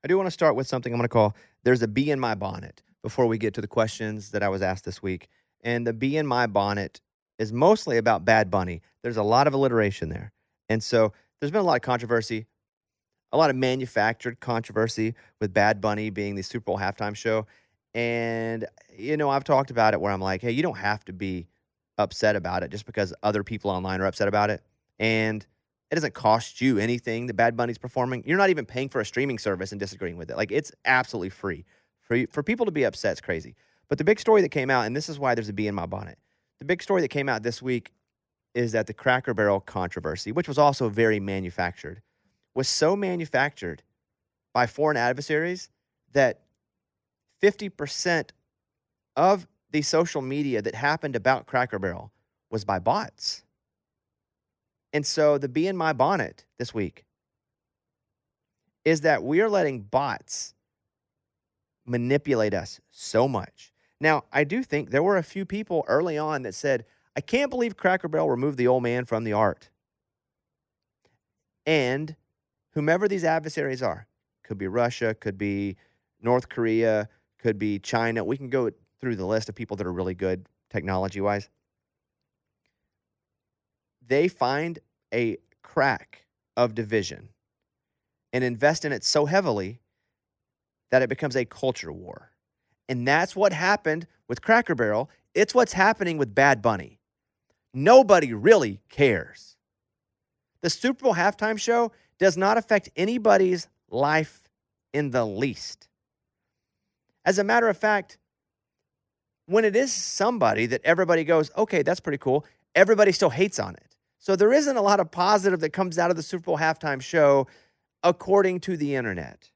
I do want to start with something I'm going to call There's a Bee in My Bonnet before we get to the questions that I was asked this week. And the bee in my bonnet is mostly about Bad Bunny. There's a lot of alliteration there. And so there's been a lot of controversy, a lot of manufactured controversy with Bad Bunny being the Super Bowl halftime show. And, I've talked about it where I'm like, hey, you don't have to be upset about it just because other people online are upset about it. And it doesn't cost you anything that Bad Bunny's performing. You're not even paying for a streaming service and disagreeing with it. Like, it's absolutely free. For people to be upset is crazy. But the big story that came out, and this is why there's a bee in my bonnet, the big story that came out this week is that the Cracker Barrel controversy, which was also very manufactured, was so manufactured by foreign adversaries that 50% of the social media that happened about Cracker Barrel was by bots. And so the bee in my bonnet this week is that we are letting bots manipulate us so much. Now, I do think there were a few people early on that said, I can't believe Cracker Barrel removed the old man from the art. And whomever these adversaries are, could be Russia, could be North Korea, could be China. We can go through the list of people that are really good technology-wise. They find a crack of division and invest in it so heavily that it becomes a culture war. And that's what happened with Cracker Barrel. It's what's happening with Bad Bunny. Nobody really cares. The Super Bowl halftime show does not affect anybody's life in the least. As a matter of fact, when it is somebody that everybody goes, okay, that's pretty cool, everybody still hates on it. So there isn't a lot of positive that comes out of the Super Bowl halftime show, according to the internet.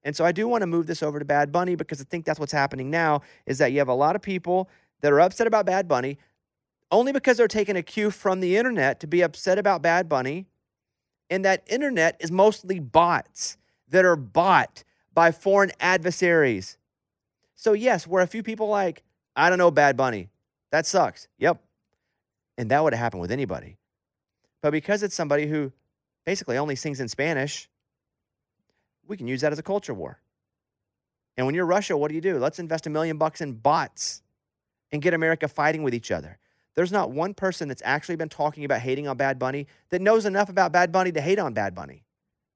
And so I do want to move this over to Bad Bunny because I think that's what's happening now is that you have a lot of people that are upset about Bad Bunny only because they're taking a cue from the internet to be upset about Bad Bunny. And that internet is mostly bots that are bought by foreign adversaries. So yes, where a few people like, I don't know, Bad Bunny, that sucks. Yep. And that would have happened with anybody. But because it's somebody who basically only sings in Spanish, we can use that as a culture war. And when you're Russia, what do? Let's invest $1 million in bots and get America fighting with each other. There's not one person that's actually been talking about hating on Bad Bunny that knows enough about Bad Bunny to hate on Bad Bunny.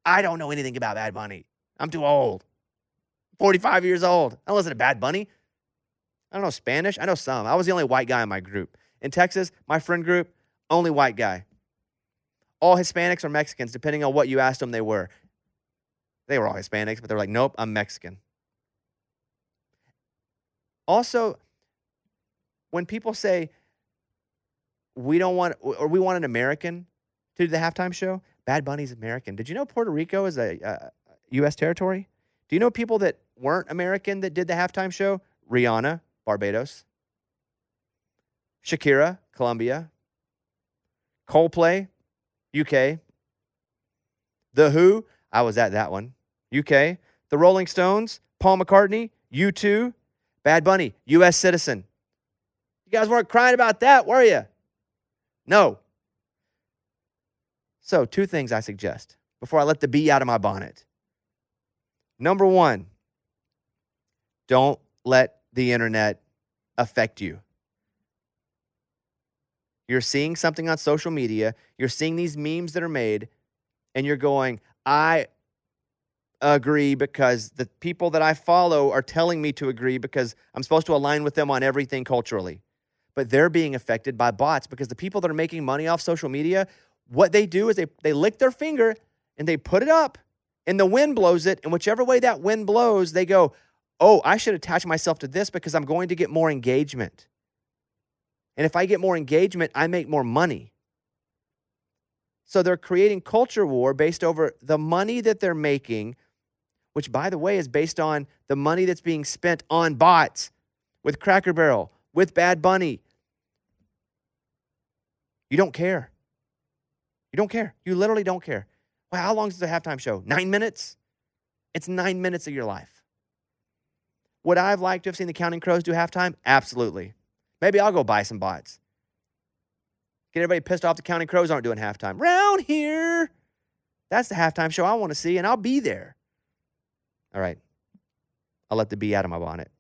I don't know anything about Bad Bunny. I'm too old. 45 years old. I don't listen to Bad Bunny. I don't know Spanish. I know some. I was the only white guy in my group. In Texas, my friend group, only white guy. All Hispanics or Mexicans, depending on what you asked them they were. They were all Hispanics, but they're like, nope, I'm Mexican. Also, when people say, we want an American to do the halftime show, Bad Bunny's American. Did you know Puerto Rico is a U.S. territory? Do you know people that weren't American that did the halftime show? Rihanna, Barbados. Shakira, Colombia. Coldplay, UK. The Who, I was at that one, UK. The Rolling Stones, Paul McCartney, U2. Bad Bunny, U.S. citizen. You guys weren't crying about that, were you? No. So, two things I suggest before I let the bee out of my bonnet. Number one, don't let the internet affect you. You're seeing something on social media, you're seeing these memes that are made, and you're going, I agree because the people that I follow are telling me to agree because I'm supposed to align with them on everything culturally. But they're being affected by bots because the people that are making money off social media, what they do is they lick their finger and they put it up and the wind blows it. And whichever way that wind blows, they go, oh, I should attach myself to this because I'm going to get more engagement. And if I get more engagement, I make more money. So they're creating culture war based over the money that they're making, which, by the way, is based on the money that's being spent on bots with Cracker Barrel, with Bad Bunny. You don't care. You don't care. You literally don't care. Well, how long is the halftime show? 9 minutes? It's 9 minutes of your life. Would I have liked to have seen the Counting Crows do halftime? Absolutely. Maybe I'll go buy some bots. Get everybody pissed off the Counting Crows aren't doing halftime. Round here. That's the halftime show I want to see, and I'll be there. All right. I'll let the bee out of my bonnet.